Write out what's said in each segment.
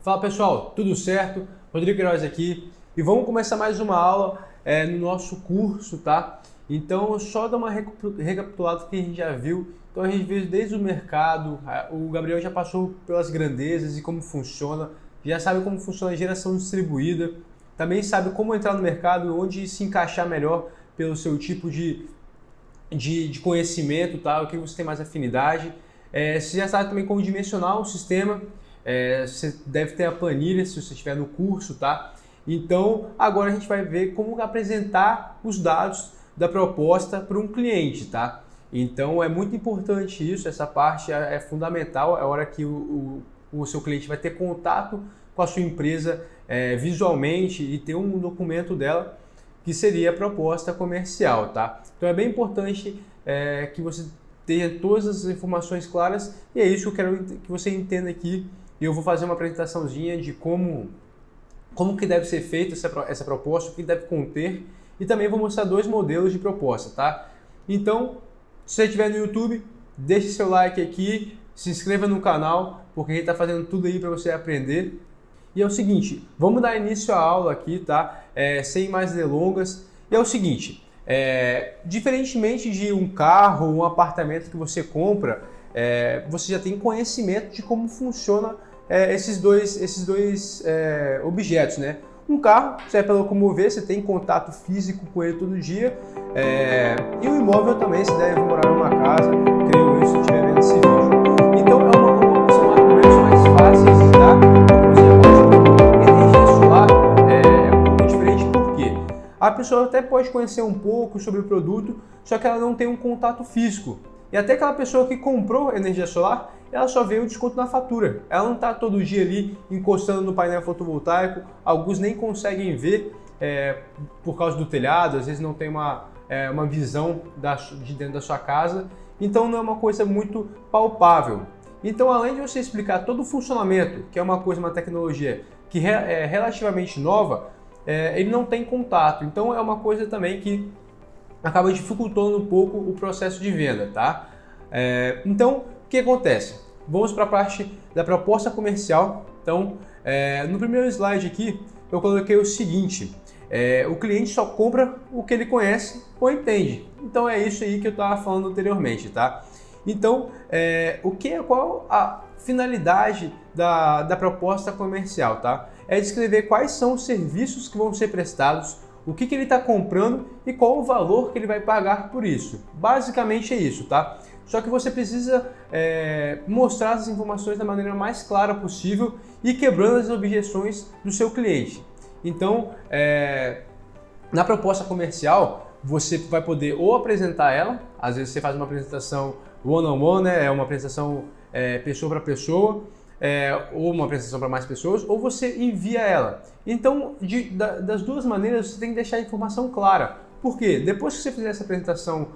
Fala pessoal, tudo certo? Rodrigo Queiroz aqui e vamos começar mais uma aula no nosso curso, tá? Então só dar uma recapitulada do que a gente já viu. Então a gente viu desde o mercado, o Gabriel já passou pelas grandezas e como funciona, já sabe como funciona a geração distribuída, também sabe como entrar no mercado e onde se encaixar melhor pelo seu tipo de conhecimento, tá? O que você tem mais afinidade. Você já sabe também como dimensionar o sistema. Você deve ter a planilha se você estiver no curso, tá? Então agora a gente vai ver como apresentar os dados da proposta para um cliente, tá? Então é muito importante isso, essa parte é fundamental, é a hora que o seu cliente vai ter contato com a sua empresa visualmente e ter um documento dela que seria a proposta comercial, tá? Então é bem importante que você tenha todas as informações claras e é isso que eu quero que você entenda aqui. Eu vou fazer uma apresentaçãozinha de como que deve ser feita essa proposta, o que deve conter, e também vou mostrar dois modelos de proposta, tá? Então, se você estiver no YouTube, deixe seu like aqui, se inscreva no canal, porque a gente está fazendo tudo aí para você aprender. E é o seguinte, vamos dar início à aula aqui, tá? Sem mais delongas. E é o seguinte, diferentemente de um carro ou um apartamento que você compra, você já tem conhecimento de como funciona esses dois objetos, né? Um carro, você vai locomover, você tem contato físico com ele todo dia, e o imóvel também, você deve morar numa casa, creio eu, se estiver vendo esse vídeo. Então são argumentos mais fáceis, tá? Você energia solar é um pouco diferente, por quê? A pessoa até pode conhecer um pouco sobre o produto, só que ela não tem um contato físico. E até aquela pessoa que comprou energia solar, ela só vê o desconto na fatura. Ela não está todo dia ali encostando no painel fotovoltaico, alguns nem conseguem ver por causa do telhado, às vezes não tem uma visão de dentro da sua casa, então não é uma coisa muito palpável. Então, além de você explicar todo o funcionamento, que é uma tecnologia que é relativamente nova, ele não tem contato, então é uma coisa também que acaba dificultando um pouco o processo de venda, tá? Então, o que acontece? Vamos para a parte da proposta comercial. Então, no primeiro slide aqui, eu coloquei o seguinte, o cliente só compra o que ele conhece ou entende. Então, é isso aí que eu estava falando anteriormente, tá? Então, qual a finalidade da proposta comercial, tá? É descrever quais são os serviços que vão ser prestados, o que ele está comprando e qual o valor que ele vai pagar por isso. Basicamente é isso, tá? Só que você precisa mostrar as informações da maneira mais clara possível e quebrando as objeções do seu cliente. Então, na proposta comercial, você vai poder ou apresentar ela, às vezes você faz uma apresentação one-on-one, né? É uma apresentação pessoa para pessoa, ou uma apresentação para mais pessoas, ou você envia ela. Então, das duas maneiras, você tem que deixar a informação clara. Por quê? Depois que você fizer essa apresentação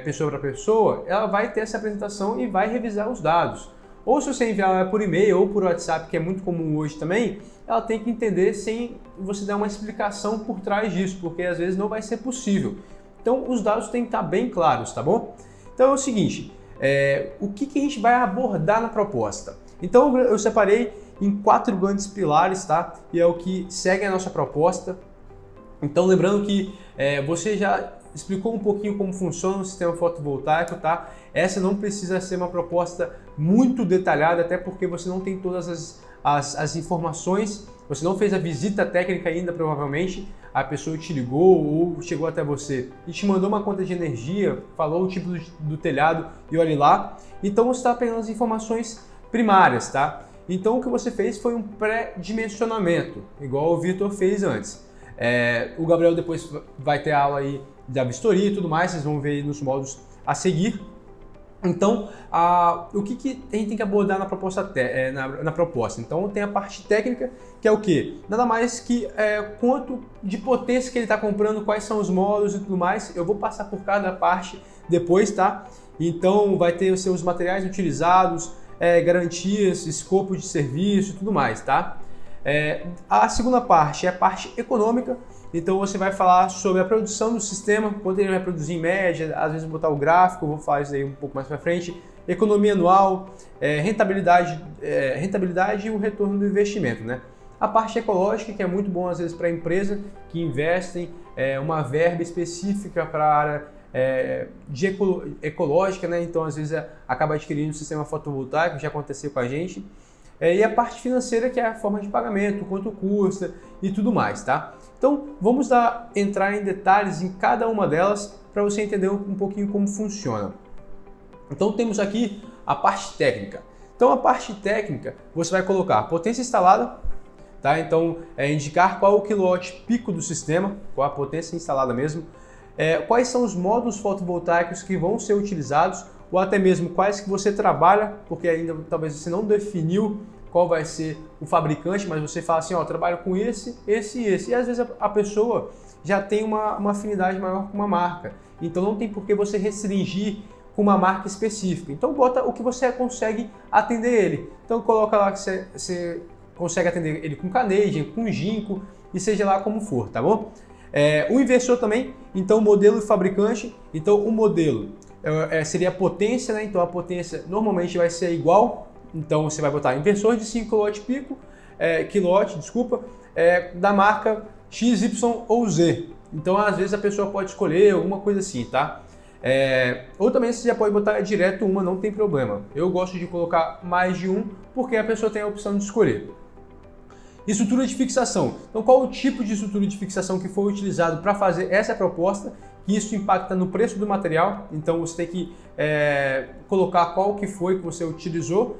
pessoa para pessoa, ela vai ter essa apresentação e vai revisar os dados. Ou se você enviar ela por e-mail ou por WhatsApp, que é muito comum hoje também, ela tem que entender sem você dar uma explicação por trás disso, porque às vezes não vai ser possível. Então, os dados têm que estar bem claros, tá bom? Então é o seguinte, o que a gente vai abordar na proposta? Então eu separei em 4 grandes pilares, tá? E é o que segue a nossa proposta. Então lembrando que você já explicou um pouquinho como funciona o sistema fotovoltaico, tá? Essa não precisa ser uma proposta muito detalhada, até porque você não tem todas as informações, você não fez a visita técnica ainda, provavelmente, a pessoa te ligou ou chegou até você e te mandou uma conta de energia, falou o tipo do telhado e olhe lá. Então você está pegando as informações primárias, tá? Então o que você fez foi um pré-dimensionamento, igual o Vitor fez antes. O Gabriel depois vai ter aula aí da vistoria e tudo mais, vocês vão ver aí nos módulos a seguir. Então, o que a gente tem que abordar na proposta? Na proposta? Então, tem a parte técnica, que é o quê? Nada mais que quanto de potência que ele está comprando, quais são os módulos e tudo mais. Eu vou passar por cada parte depois, tá? Então, vai ter os seus materiais utilizados, garantias, escopo de serviço e tudo mais, tá? A segunda parte é a parte econômica. Então você vai falar sobre a produção do sistema, quanto ele vai produzir em média, às vezes botar o gráfico, eu vou falar isso aí um pouco mais para frente, economia anual, rentabilidade e o retorno do investimento, né? A parte ecológica, que é muito bom às vezes para a empresa que investem uma verba específica para a área ecológica, né? Então às vezes acaba adquirindo um sistema fotovoltaico, já aconteceu com a gente. E a parte financeira, que é a forma de pagamento, quanto custa e tudo mais, tá? Então vamos entrar em detalhes em cada uma delas para você entender um pouquinho como funciona. Então temos aqui a parte técnica. Então a parte técnica, você vai colocar potência instalada, tá? Então indicar qual é o quilowatt pico do sistema, qual a potência instalada mesmo, quais são os módulos fotovoltaicos que vão ser utilizados, ou até mesmo quais que você trabalha, porque ainda talvez você não definiu qual vai ser o fabricante, mas você fala assim, ó, trabalho com esse e esse. E às vezes a pessoa já tem uma afinidade maior com uma marca, então não tem por que você restringir com uma marca específica. Então bota o que você consegue atender ele. Então coloca lá que você consegue atender ele com Canadian, com Jinko e seja lá como for, tá bom? O inversor também, então modelo e fabricante. Então o modelo seria a potência, né? Então a potência normalmente vai ser igual. Então você vai botar inversor de 5 kW, da marca X, Y ou Z. Então às vezes a pessoa pode escolher alguma coisa assim, tá? Ou também você já pode botar direto uma, não tem problema. Eu gosto de colocar mais de um porque a pessoa tem a opção de escolher. Estrutura de fixação. Então qual o tipo de estrutura de fixação que foi utilizado para fazer essa proposta? Isso impacta no preço do material, então você tem que colocar qual que foi que você utilizou.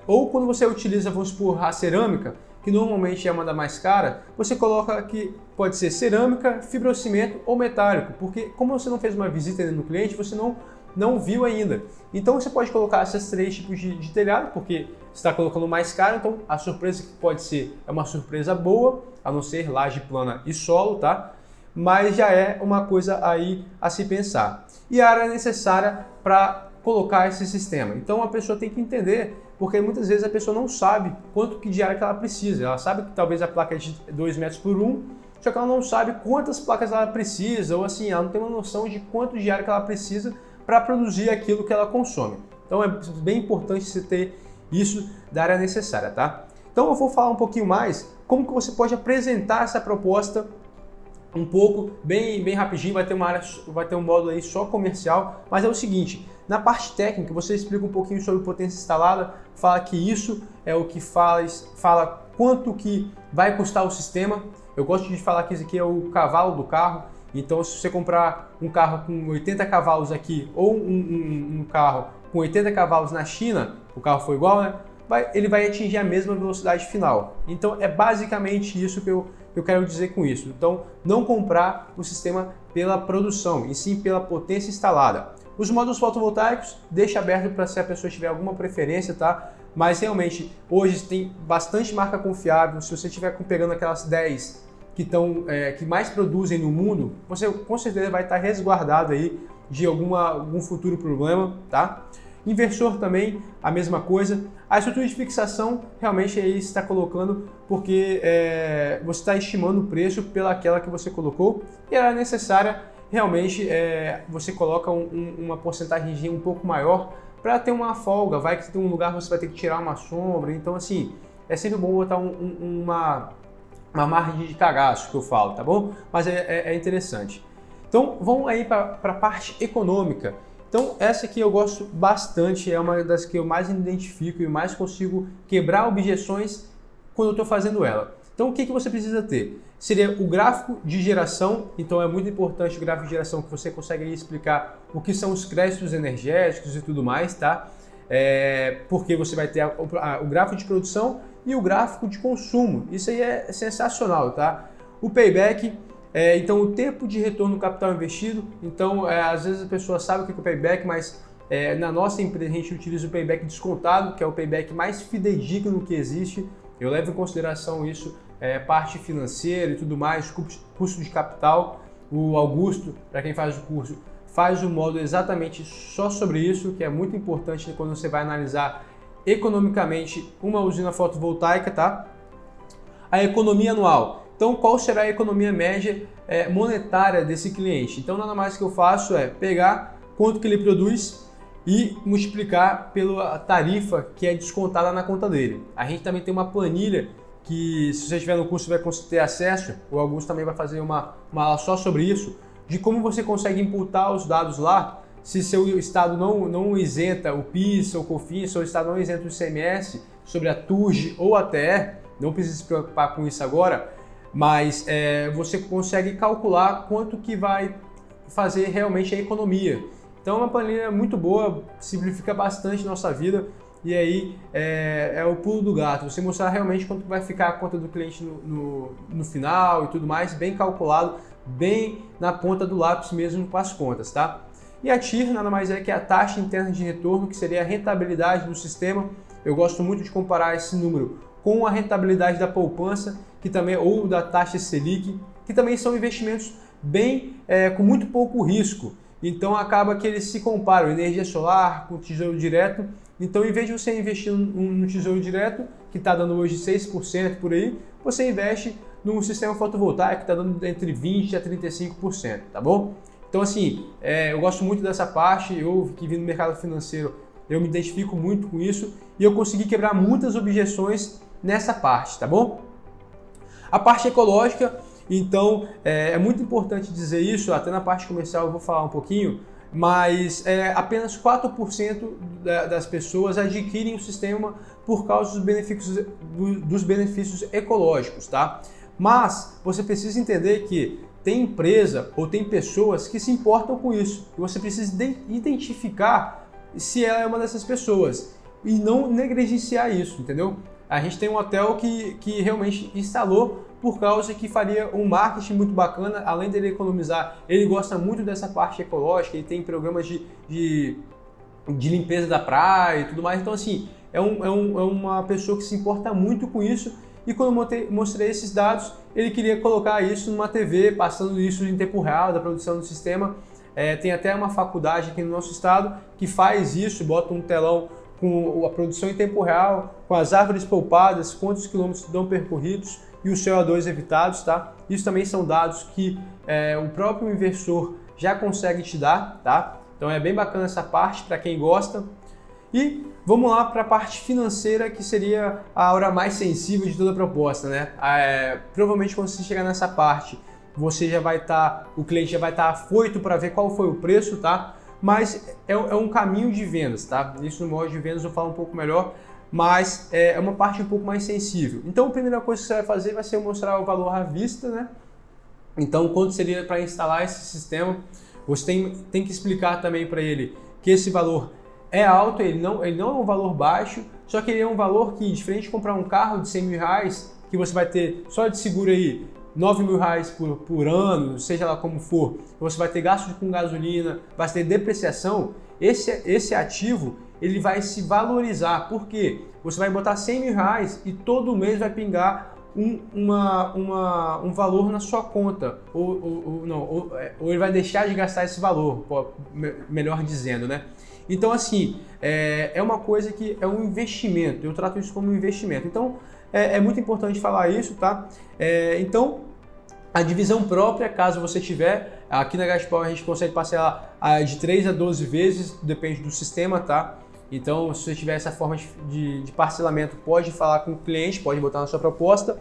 Ou quando você utiliza, vamos supor, a cerâmica, que normalmente é uma da mais cara, você coloca que pode ser cerâmica, fibrocimento ou metálico, porque como você não fez uma visita ainda no cliente, você não viu ainda. Então você pode colocar esses 3 tipos de telhado, porque você está colocando mais caro, então a surpresa que pode ser é uma surpresa boa, a não ser laje plana e solo, tá? Mas já é uma coisa aí a se pensar. E a área necessária para colocar esse sistema. Então a pessoa tem que entender, porque muitas vezes a pessoa não sabe quanto de área que ela precisa. Ela sabe que talvez a placa é de 2 metros por 1, só que ela não sabe quantas placas ela precisa, ou assim, ela não tem uma noção de quanto de área que ela precisa para produzir aquilo que ela consome. Então é bem importante você ter isso da área necessária, tá? Então eu vou falar um pouquinho mais como que você pode apresentar essa proposta um pouco, bem rapidinho, vai ter um módulo aí só comercial, mas é o seguinte, na parte técnica você explica um pouquinho sobre potência instalada, fala que isso é o que fala quanto que vai custar o sistema. Eu gosto de falar que isso aqui é o cavalo do carro, então se você comprar um carro com 80 cavalos aqui ou um carro com 80 cavalos na China, o carro foi igual, né? Ele vai atingir a mesma velocidade final. Então é basicamente isso que eu quero dizer com isso. Então não comprar o sistema pela produção, e sim pela potência instalada. Os módulos fotovoltaicos deixa aberto para se a pessoa tiver alguma preferência, tá? Mas realmente hoje tem bastante marca confiável. Se você estiver pegando aquelas 10 que mais produzem no mundo, você com certeza vai estar resguardado aí de algum futuro problema, tá? Inversor também, a mesma coisa. A estrutura de fixação, realmente aí você está colocando porque você está estimando o preço pelaquela que você colocou e era necessária, realmente você coloca uma porcentagem um pouco maior para ter uma folga. Vai que tem um lugar que você vai ter que tirar uma sombra, então assim, é sempre bom botar uma margem de cagaço que eu falo, tá bom? Mas é interessante. Então vamos aí para a parte econômica. Então essa aqui eu gosto bastante, é uma das que eu mais identifico e mais consigo quebrar objeções quando eu estou fazendo ela. Então o que você precisa ter? Seria o gráfico de geração, então é muito importante o gráfico de geração que você consegue aí explicar o que são os créditos energéticos e tudo mais, tá? Porque você vai ter o gráfico de produção e o gráfico de consumo, isso aí é sensacional, tá? O payback, então o tempo de retorno do capital investido, então às vezes a pessoa sabe o que é o payback, mas na nossa empresa a gente utiliza o payback descontado, que é o payback mais fidedigno que existe. Eu levo em consideração isso, parte financeira e tudo mais, custo de capital. O Augusto, para quem faz o curso, faz um módulo exatamente só sobre isso, que é muito importante quando você vai analisar economicamente uma usina fotovoltaica, tá? A economia anual. Então, qual será a economia média monetária desse cliente? Então, nada mais que eu faço é pegar quanto que ele produz e multiplicar pela tarifa que é descontada na conta dele. A gente também tem uma planilha que, se você estiver no curso, vai ter acesso. O Augusto também vai fazer uma aula só sobre isso, de como você consegue imputar os dados lá. Se seu estado não isenta o PIS ou COFINS, seu estado não isenta o ICMS sobre a TURG ou a TR, não precisa se preocupar com isso agora, mas você consegue calcular quanto que vai fazer realmente a economia. Então é uma planilha muito boa, simplifica bastante nossa vida, e aí é o pulo do gato, você mostrar realmente quanto vai ficar a conta do cliente no final e tudo mais, bem calculado, bem na ponta do lápis mesmo com as contas, tá? E a TIR nada mais é que a taxa interna de retorno, que seria a rentabilidade do sistema. Eu gosto muito de comparar esse número com a rentabilidade da poupança, que também, ou da taxa Selic, que também são investimentos com muito pouco risco. Então acaba que eles se comparam, energia solar com tesouro direto. Então, em vez de você investir no tesouro direto, que está dando hoje 6% por aí, você investe num sistema fotovoltaico que está dando entre 20% a 35%, tá bom? Então, assim, eu gosto muito dessa parte. Eu que vim no mercado financeiro, eu me identifico muito com isso e eu consegui quebrar muitas objeções nessa parte, tá bom? A parte ecológica, então, é muito importante dizer isso, até na parte comercial eu vou falar um pouquinho, mas apenas 4% das pessoas adquirem o sistema por causa dos benefícios ecológicos, tá? Mas você precisa entender que tem empresa ou tem pessoas que se importam com isso. E você precisa identificar se ela é uma dessas pessoas e não negligenciar isso, entendeu? A gente tem um hotel que realmente instalou por causa que faria um marketing muito bacana, além dele economizar. Ele gosta muito dessa parte ecológica, ele tem programas de limpeza da praia e tudo mais. Então, assim, é uma pessoa que se importa muito com isso. E quando eu mostrei esses dados, ele queria colocar isso numa TV, passando isso em tempo real da produção do sistema. Tem até uma faculdade aqui no nosso estado que faz isso, bota um telão com a produção em tempo real, com as árvores poupadas, quantos quilômetros dão percorridos e o CO2 evitados, tá? Isso também são dados que o próprio inversor já consegue te dar, tá? Então é bem bacana essa parte para quem gosta. E vamos lá para a parte financeira, que seria a hora mais sensível de toda a proposta, né? Provavelmente quando você chegar nessa parte, você já vai o cliente já vai estar afoito para ver qual foi o preço, tá? Mas é um caminho de vendas, tá? Isso no modo de vendas eu falo um pouco melhor, mas é uma parte um pouco mais sensível. Então a primeira coisa que você vai fazer vai ser mostrar o valor à vista, né? Então quanto seria para instalar esse sistema, você tem que explicar também para ele que esse valor é alto, ele não é um valor baixo, só que ele é um valor que, diferente de comprar um carro de 100 mil reais, que você vai ter só de seguro aí 9 mil reais por ano, seja lá como for, você vai ter gastos com gasolina, vai ter depreciação, esse ativo ele vai se valorizar, porque você vai botar 100 mil reais e todo mês vai pingar um valor na sua conta, ou ele vai deixar de gastar esse valor, melhor dizendo, né? Então, assim, é uma coisa que é um investimento, eu trato isso como um investimento. Então, é muito importante falar isso, tá? Então, a divisão própria, caso você tiver, aqui na Gaspar a gente consegue parcelar de 3 a 12 vezes, depende do sistema, tá? Então, se você tiver essa forma de parcelamento, pode falar com o cliente, pode botar na sua proposta.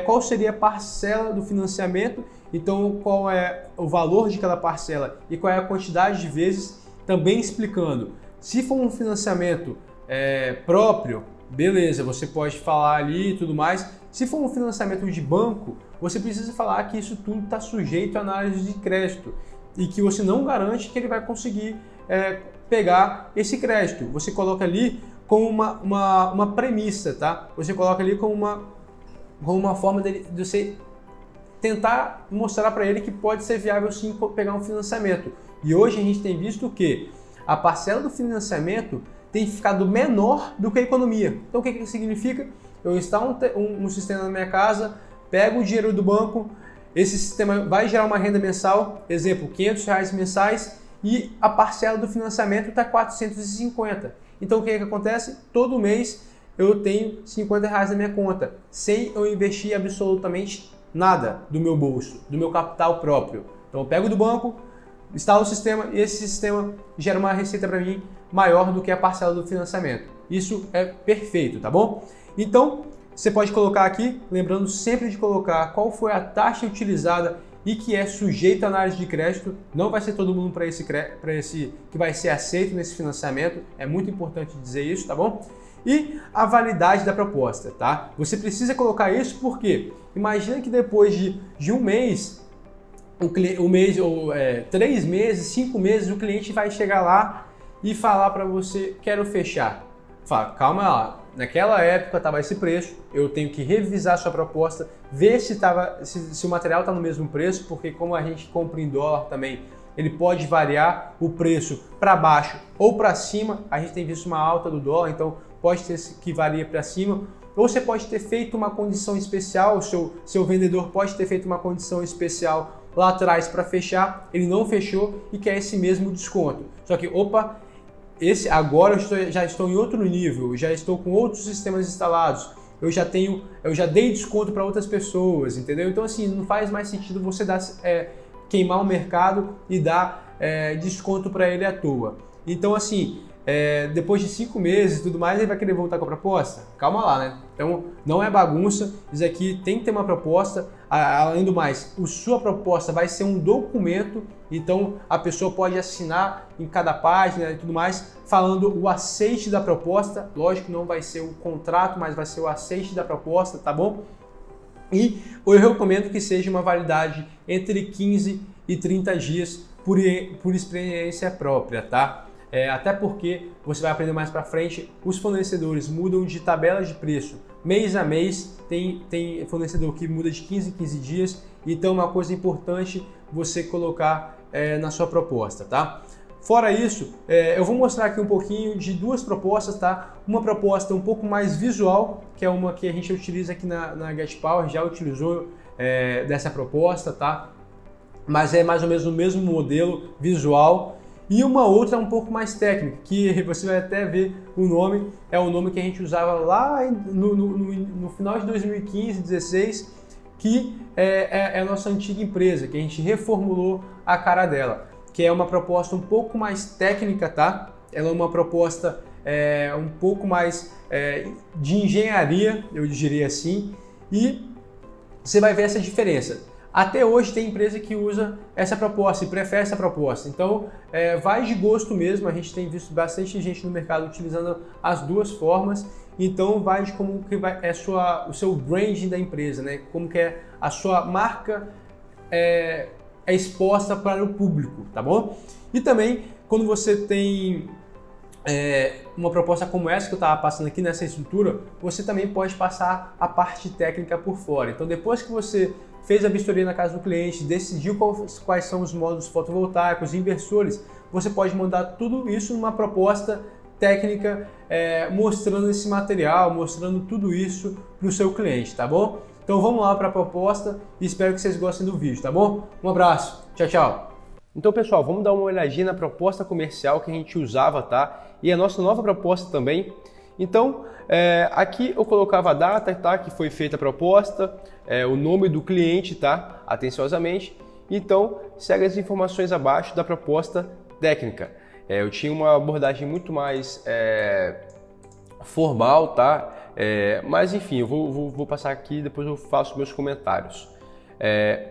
Qual seria a parcela do financiamento? Então, qual é o valor de cada parcela e qual é a quantidade de vezes? Também explicando, se for um financiamento próprio, beleza, você pode falar ali e tudo mais. Se for um financiamento de banco, você precisa falar que isso tudo está sujeito à análise de crédito e que você não garante que ele vai conseguir pegar esse crédito. Você coloca ali como uma premissa, tá? Você coloca ali como uma forma de você tentar mostrar para ele que pode ser viável sim pegar um financiamento. E hoje a gente tem visto que a parcela do financiamento tem ficado menor do que a economia. Então o que significa? Eu instalo um sistema na minha casa, pego o dinheiro do banco, esse sistema vai gerar uma renda mensal, exemplo, R$500 mensais, e a parcela do financiamento está 450. Então o que acontece? Todo mês eu tenho R$50 na minha conta, sem eu investir absolutamente nada do meu bolso, do meu capital próprio. Então eu pego do banco, instalo o sistema e esse sistema gera uma receita para mim maior do que a parcela do financiamento. Isso é perfeito, tá bom? Então, você pode colocar aqui, lembrando sempre de colocar qual foi a taxa utilizada e que é sujeito à análise de crédito. Não vai ser todo mundo para esse que vai ser aceito nesse financiamento. É muito importante dizer isso, tá bom? E a validade da proposta, tá? Você precisa colocar isso porque imagina que depois de um mês, um mês ou 3 meses, 5 meses, o cliente vai chegar lá e falar para você, quero fechar. Fala, calma lá, naquela época estava esse preço, eu tenho que revisar a sua proposta, ver se o material está no mesmo preço, porque como a gente compra em dólar também, ele pode variar o preço para baixo ou para cima. A gente tem visto uma alta do dólar, então pode ter que varia para cima. Ou você pode ter feito uma condição especial, o seu vendedor pode ter feito uma condição especial lá atrás para fechar, ele não fechou e quer esse mesmo desconto. Só que, opa, agora eu já estou em outro nível, já estou com outros sistemas instalados, eu já dei desconto para outras pessoas, entendeu? Então assim, não faz mais sentido você queimar o mercado e dar desconto para ele à toa. Então assim, depois de 5 meses e tudo mais, ele vai querer voltar com a proposta? Calma lá, né? Então não é bagunça, isso aqui tem que ter uma proposta. Além do mais, sua proposta vai ser um documento, então a pessoa pode assinar em cada página e tudo mais, falando o aceite da proposta. Lógico que não vai ser o contrato, mas vai ser o aceite da proposta, tá bom? E eu recomendo que seja uma validade entre 15 e 30 dias por experiência própria, tá? Até porque você vai aprender mais para frente, os fornecedores mudam de tabelas de preço mês a mês, tem fornecedor que muda de 15 em 15 dias, então é uma coisa importante você colocar na sua proposta, tá? Fora isso, eu vou mostrar aqui um pouquinho de 2 propostas, tá? Uma proposta um pouco mais visual, que é uma que a gente utiliza aqui na GetPower, já utilizou dessa proposta, tá? Mas é mais ou menos o mesmo modelo visual. E uma outra um pouco mais técnica, que você vai até ver o nome, é o nome que a gente usava lá no final de 2015, 2016, que é a nossa antiga empresa, que a gente reformulou a cara dela, que é uma proposta um pouco mais técnica, tá? Ela é uma proposta um pouco mais de engenharia, eu diria assim, e você vai ver essa diferença. Até hoje tem empresa que usa essa proposta e prefere essa proposta. Então, vai de gosto mesmo. A gente tem visto bastante gente no mercado utilizando as 2 formas. Então, vai de como que o seu branding da empresa, né? Como que a sua marca é exposta para o público, tá bom? E também, quando você tem uma proposta como essa que eu estava passando aqui nessa estrutura, você também pode passar a parte técnica por fora. Então, depois que você fez a vistoria na casa do cliente, decidiu quais são os módulos fotovoltaicos, inversores, você pode mandar tudo isso numa proposta técnica, mostrando esse material, mostrando tudo isso para o seu cliente, tá bom? Então vamos lá para a proposta e espero que vocês gostem do vídeo, tá bom? Um abraço, tchau, tchau! Então pessoal, vamos dar uma olhadinha na proposta comercial que a gente usava, tá? E a nossa nova proposta também. Então, aqui eu colocava a data, tá, que foi feita a proposta, o nome do cliente, tá, atenciosamente. Então, segue as informações abaixo da proposta técnica. Eu tinha uma abordagem muito mais formal, tá? Mas enfim, eu vou passar aqui e depois eu faço meus comentários.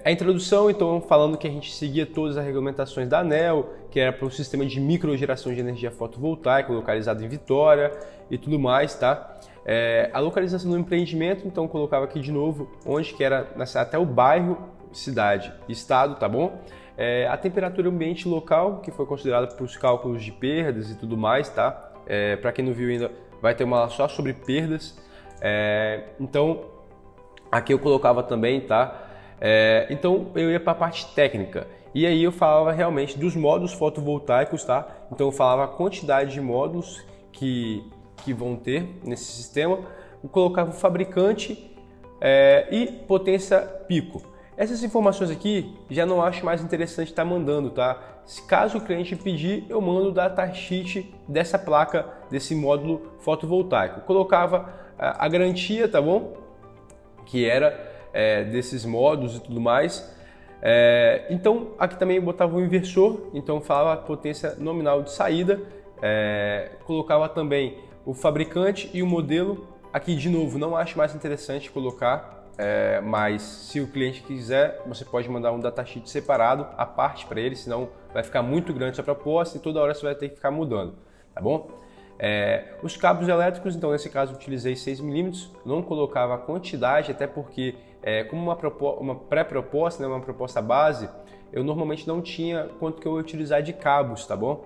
A introdução, então, falando que a gente seguia todas as regulamentações da ANEEL, que era para o sistema de microgeração de energia fotovoltaica localizado em Vitória e tudo mais, tá? A localização do empreendimento, então, colocava aqui de novo onde que era, até o bairro, cidade e estado, tá bom? A temperatura ambiente local, que foi considerada para os cálculos de perdas e tudo mais, tá? Para quem não viu ainda, vai ter uma aula só sobre perdas. Então, aqui eu colocava também, tá? Então eu ia para a parte técnica e aí eu falava realmente dos módulos fotovoltaicos, tá? Então eu falava a quantidade de módulos que vão ter nesse sistema, eu colocava o fabricante e potência pico. Essas informações aqui já não acho mais interessante estar mandando, tá? Se caso o cliente pedir, eu mando o datasheet dessa placa, desse módulo fotovoltaico. Eu colocava a garantia, tá bom? Que era desses módulos e tudo mais. Então aqui também botava o inversor, então falava a potência nominal de saída, colocava também o fabricante e o modelo. Aqui de novo não acho mais interessante colocar, mas se o cliente quiser, você pode mandar um datasheet separado, à parte para ele, senão vai ficar muito grande a proposta e toda hora você vai ter que ficar mudando, tá bom? Os cabos elétricos, então nesse caso utilizei 6mm, não colocava a quantidade, até porque como uma pré-proposta, né, uma proposta base, eu normalmente não tinha quanto que eu ia utilizar de cabos, tá bom?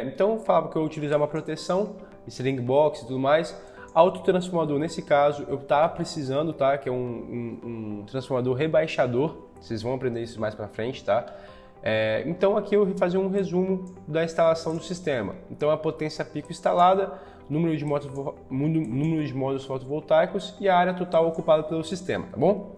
Então eu falava que eu ia utilizar uma proteção, string box e tudo mais. Autotransformador, nesse caso, eu estava precisando, tá? Que é um transformador rebaixador, vocês vão aprender isso mais para frente, tá? Então aqui eu vou fazer um resumo da instalação do sistema. Então a potência pico instalada, número de módulos fotovoltaicos e a área total ocupada pelo sistema, tá bom?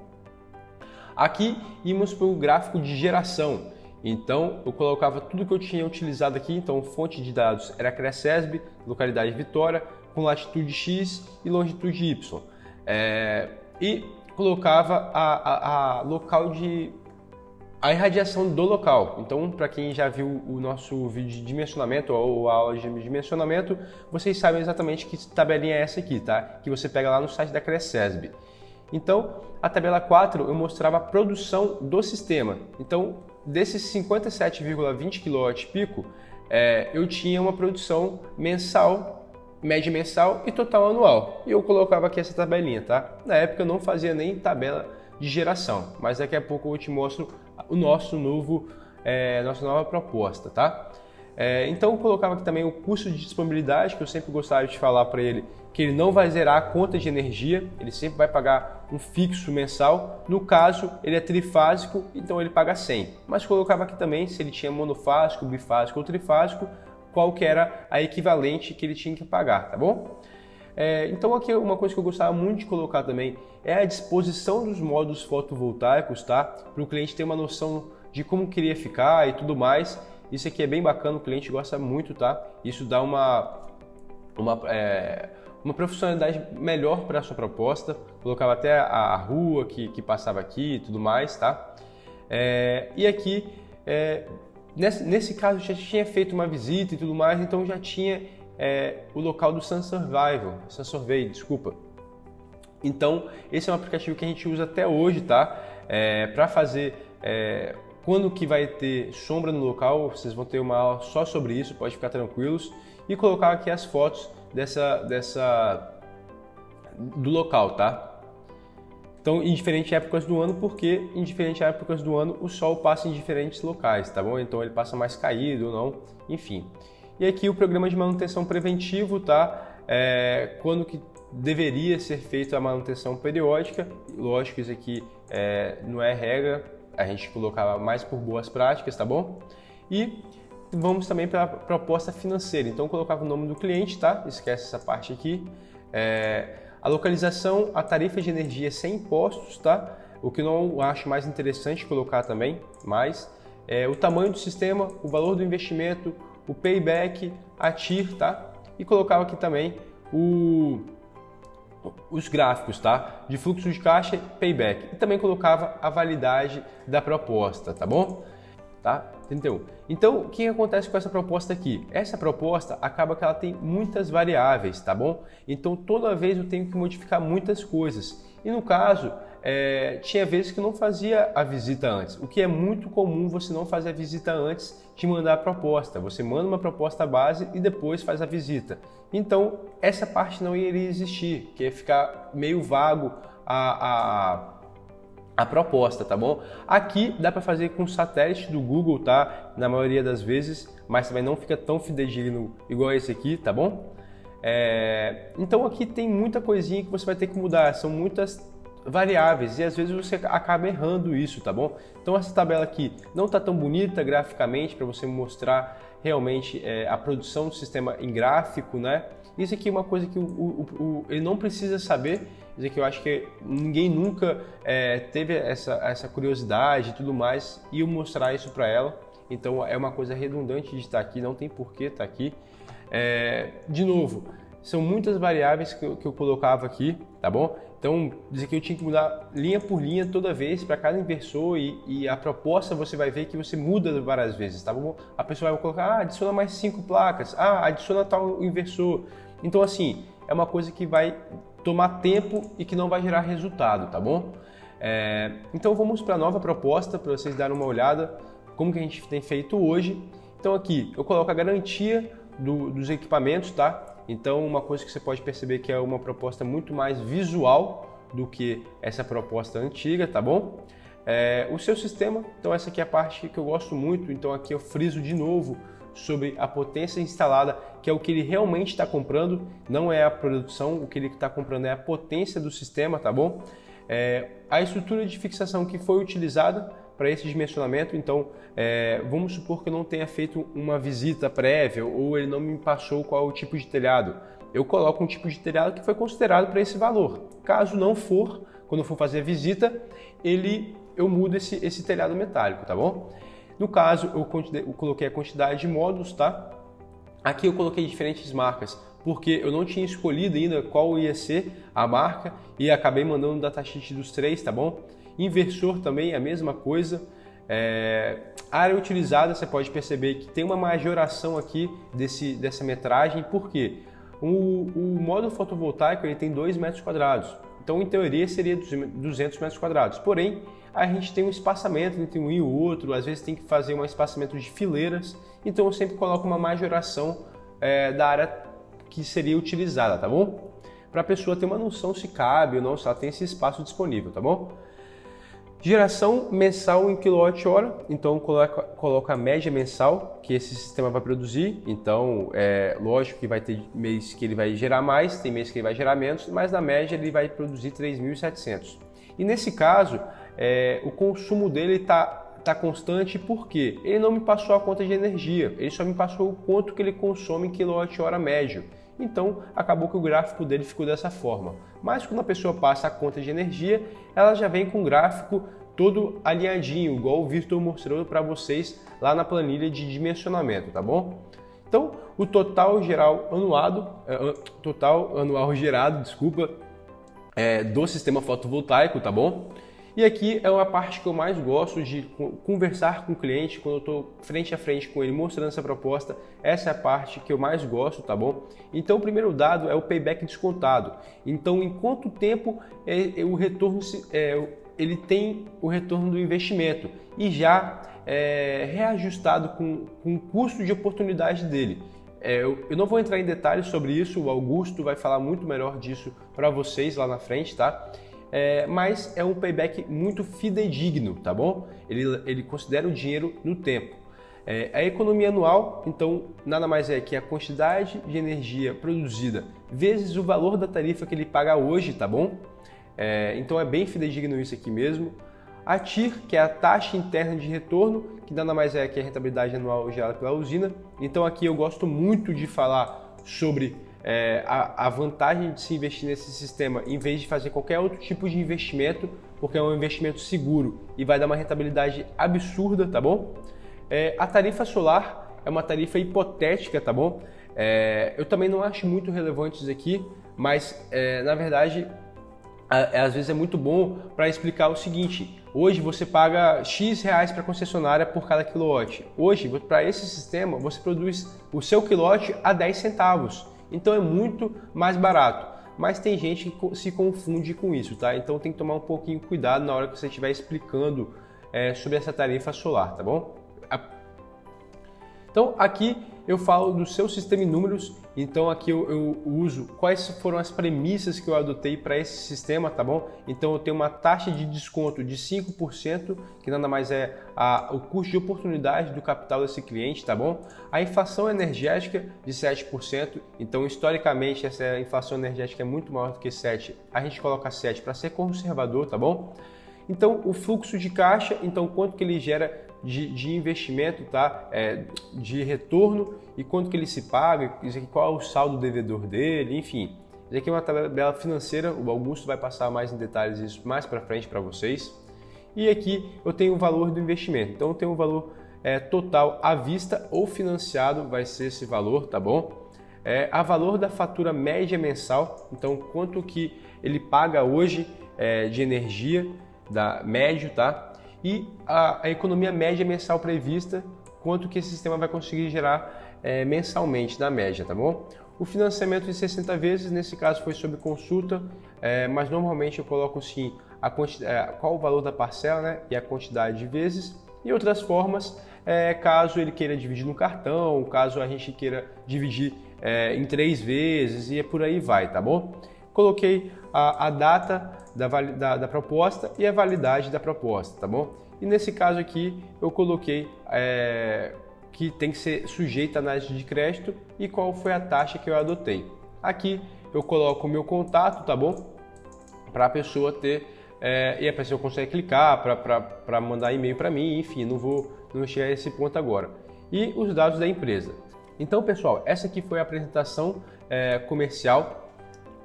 Aqui íamos para o gráfico de geração. Então eu colocava tudo que eu tinha utilizado aqui, então fonte de dados era Cresesb, localidade Vitória, com latitude X e longitude Y. E colocava a irradiação do local. Então, para quem já viu o nosso vídeo de dimensionamento ou a aula de dimensionamento, vocês sabem exatamente que tabelinha é essa aqui, tá? Que você pega lá no site da Cresesb. Então, a tabela 4 eu mostrava a produção do sistema. Então, desses 57,20 kW pico, eu tinha uma produção mensal, média mensal e total anual. E eu colocava aqui essa tabelinha, tá? Na época eu não fazia nem tabela de geração, mas daqui a pouco eu te mostro o nossa nova proposta, tá? Então eu colocava aqui também o custo de disponibilidade, que eu sempre gostava de falar para ele que ele não vai zerar a conta de energia, ele sempre vai pagar um fixo mensal. No caso, ele é trifásico, então ele paga 100. Mas colocava aqui também se ele tinha monofásico, bifásico ou trifásico, qual que era a equivalente que ele tinha que pagar, tá bom? Então aqui uma coisa que eu gostava muito de colocar também é a disposição dos módulos fotovoltaicos, tá? Para o cliente ter uma noção de como queria ficar e tudo mais. Isso aqui é bem bacana, o cliente gosta muito, tá? Isso dá uma profissionalidade melhor para a sua proposta. Colocava até a rua que passava aqui e tudo mais, tá? E aqui, nesse caso, já tinha feito uma visita e tudo mais, então já tinha o local do Sun Survey, desculpa. Então, esse é um aplicativo que a gente usa até hoje, tá? Para fazer quando que vai ter sombra no local, vocês vão ter uma aula só sobre isso, pode ficar tranquilos. E colocar aqui as fotos do local, tá? Então, em diferentes épocas do ano, porque em diferentes épocas do ano o sol passa em diferentes locais, tá bom? Então ele passa mais caído ou não, enfim. E aqui o programa de manutenção preventivo, tá? Quando que deveria ser feita a manutenção periódica. Lógico, isso aqui não é regra, a gente colocava mais por boas práticas, tá bom? E vamos também para a proposta financeira. Então, eu colocava o nome do cliente, tá? Esquece essa parte aqui. A localização, a tarifa de energia sem impostos, tá? O que eu não acho mais interessante colocar também, mas o tamanho do sistema, o valor do investimento, o payback, a TIR, tá? E colocava aqui também os gráficos, tá? De fluxo de caixa e payback. E também colocava a validade da proposta, tá bom? Tá? Entendeu? Então, o que acontece com essa proposta aqui? Essa proposta acaba que ela tem muitas variáveis, tá bom? Então, toda vez eu tenho que modificar muitas coisas. E no caso, tinha vezes que eu não fazia a visita antes. O que é muito comum você não fazer a visita antes de mandar a proposta. Você manda uma proposta base e depois faz a visita. Então, essa parte não iria existir, que ia ficar meio vago a proposta, tá bom? Aqui dá para fazer com satélite do Google, tá? Na maioria das vezes, mas também não fica tão fidedigno igual esse aqui, tá bom? Então aqui tem muita coisinha que você vai ter que mudar, são muitas variáveis e às vezes você acaba errando isso, tá bom? Então essa tabela aqui não tá tão bonita graficamente para você mostrar realmente a produção do sistema em gráfico, né? Isso aqui é uma coisa que ele não precisa saber. Isso aqui eu acho que ninguém nunca teve essa curiosidade e tudo mais, e eu mostrar isso para ela. Então é uma coisa redundante de estar aqui, não tem porquê estar aqui. De novo, são muitas variáveis que eu colocava aqui, tá bom? Então, dizer que eu tinha que mudar linha por linha toda vez para cada inversor e a proposta você vai ver que você muda várias vezes, tá bom? A pessoa vai colocar, adiciona mais 5 placas, adiciona tal inversor. Então, assim, é uma coisa que vai tomar tempo e que não vai gerar resultado, tá bom? Então, vamos para a nova proposta, para vocês darem uma olhada como que a gente tem feito hoje. Então, aqui, eu coloco a garantia dos equipamentos, tá? Então, uma coisa que você pode perceber que é uma proposta muito mais visual do que essa proposta antiga, tá bom? O seu sistema, então essa aqui é a parte que eu gosto muito, então aqui eu friso de novo sobre a potência instalada, que é o que ele realmente está comprando, não é a produção, o que ele está comprando é a potência do sistema, tá bom? A estrutura de fixação que foi utilizada para esse dimensionamento, então vamos supor que eu não tenha feito uma visita prévia ou ele não me passou qual é o tipo de telhado. Eu coloco um tipo de telhado que foi considerado para esse valor. Caso não for, quando eu for fazer a visita, eu mudo esse telhado metálico, tá bom? No caso, eu coloquei a quantidade de módulos, tá? Aqui eu coloquei diferentes marcas, porque eu não tinha escolhido ainda qual ia ser a marca e acabei mandando o datasheet dos 3, tá bom? Inversor também é a mesma coisa. A área utilizada, você pode perceber que tem uma majoração aqui dessa metragem, porque o módulo fotovoltaico ele tem 2 metros quadrados, então em teoria seria 200 metros quadrados, porém a gente tem um espaçamento entre um e o outro, às vezes tem que fazer um espaçamento de fileiras, então eu sempre coloco uma majoração da área que seria utilizada, tá bom? Para a pessoa ter uma noção se cabe ou não, se ela tem esse espaço disponível, tá bom? Geração mensal em kWh, então coloca a média mensal que esse sistema vai produzir, então lógico que vai ter mês que ele vai gerar mais, tem mês que ele vai gerar menos, mas na média ele vai produzir 3.700. E nesse caso, o consumo dele está constante porque ele não me passou a conta de energia, ele só me passou o quanto que ele consome em kWh médio. Então, acabou que o gráfico dele ficou dessa forma. Mas quando a pessoa passa a conta de energia, ela já vem com o gráfico todo alinhadinho, igual o Vitor mostrou para vocês lá na planilha de dimensionamento, tá bom? Então, o total anual gerado, do sistema fotovoltaico, tá bom? E aqui é uma parte que eu mais gosto de conversar com o cliente, quando eu estou frente a frente com ele mostrando essa proposta, essa é a parte que eu mais gosto, tá bom? Então o primeiro dado é o payback descontado. Então em quanto tempo o retorno ele tem o retorno do investimento e já reajustado com o custo de oportunidade dele. Eu não vou entrar em detalhes sobre isso, o Augusto vai falar muito melhor disso para vocês lá na frente, tá? Mas é um payback muito fidedigno, tá bom? Ele considera o dinheiro no tempo. A economia anual, então, nada mais é que a quantidade de energia produzida vezes o valor da tarifa que ele paga hoje, tá bom? Então é bem fidedigno isso aqui mesmo. A TIR, que é a taxa interna de retorno, que nada mais é que a rentabilidade anual gerada pela usina. Então aqui eu gosto muito de falar sobre a vantagem de se investir nesse sistema em vez de fazer qualquer outro tipo de investimento, porque é um investimento seguro e vai dar uma rentabilidade absurda, tá bom? A tarifa solar é uma tarifa hipotética, tá bom? Eu também não acho muito relevante isso aqui, mas na verdade às vezes é muito bom para explicar o seguinte: hoje você paga X reais para a concessionária por cada quilowatt. Hoje, para esse sistema, você produz o seu quilowatt a 10 centavos. Então é muito mais barato. Mas tem gente que se confunde com isso, tá? Então tem que tomar um pouquinho cuidado na hora que você estiver explicando sobre essa tarifa solar, tá bom? Então aqui eu falo do seu sistema em números, então aqui eu uso quais foram as premissas que eu adotei para esse sistema, tá bom? Então eu tenho uma taxa de desconto de 5%, que nada mais é o custo de oportunidade do capital desse cliente, tá bom? A inflação energética de 7%, então historicamente essa inflação energética é muito maior do que 7%, a gente coloca 7% para ser conservador, tá bom? Então o fluxo de caixa, então quanto que ele gera de investimento, tá? De retorno e quanto que ele se paga, isso aqui, qual é o saldo devedor dele, enfim. Isso aqui é uma tabela financeira, o Augusto vai passar mais em detalhes isso mais para frente para vocês. E aqui eu tenho o valor do investimento, então eu tenho o valor total à vista ou financiado, vai ser esse valor, tá bom? a valor da fatura média mensal, então quanto que ele paga hoje de energia médio, tá? E a economia média mensal prevista, quanto que esse sistema vai conseguir gerar mensalmente na média, tá bom? O financiamento de 60 vezes, nesse caso foi sob consulta, mas normalmente eu coloco sim qual o valor da parcela, né, e a quantidade de vezes. E outras formas, caso ele queira dividir no cartão, caso a gente queira dividir em 3 vezes e por aí vai, tá bom? Coloquei a data da proposta e a validade da proposta, tá bom? E nesse caso aqui eu coloquei que tem que ser sujeito à análise de crédito e qual foi a taxa que eu adotei. Aqui eu coloco o meu contato, tá bom? Para a pessoa ter, e a pessoa consegue clicar para mandar e-mail para mim, enfim, não chegar a esse ponto agora. E os dados da empresa. Então, pessoal, essa aqui foi a apresentação comercial.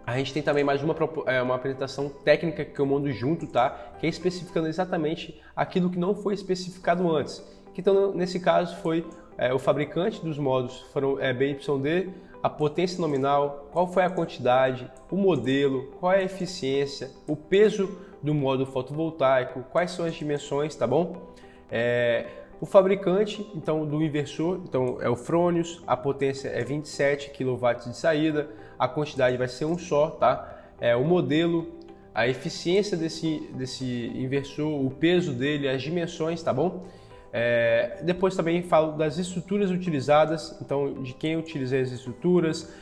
A gente tem também mais uma apresentação técnica que eu mando junto, tá? Que é especificando exatamente aquilo que não foi especificado antes. Então, nesse caso, foi o fabricante dos módulos, foram BYD, a potência nominal, qual foi a quantidade, o modelo, qual é a eficiência, o peso do módulo fotovoltaico, quais são as dimensões, tá bom? O fabricante, então, do inversor, então é o Fronius, a potência é 27 kW de saída, a quantidade vai ser um só, tá? O modelo, a eficiência desse inversor, o peso dele, as dimensões, tá bom? Depois também falo das estruturas utilizadas, então de quem eu utilizei as estruturas,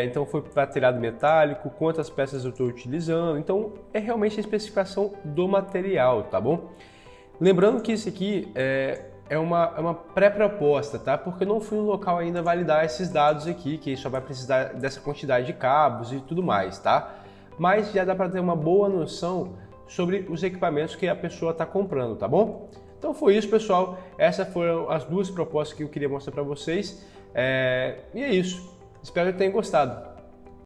então foi para telhado metálico, quantas peças eu estou utilizando, então é realmente a especificação do material, tá bom? Lembrando que isso aqui é uma pré-proposta, tá? Porque eu não fui no local ainda validar esses dados aqui, que só vai precisar dessa quantidade de cabos e tudo mais, tá? Mas já dá para ter uma boa noção sobre os equipamentos que a pessoa está comprando, tá bom? Então foi isso, pessoal. Essas foram as duas propostas que eu queria mostrar para vocês. E é isso. Espero que tenham gostado.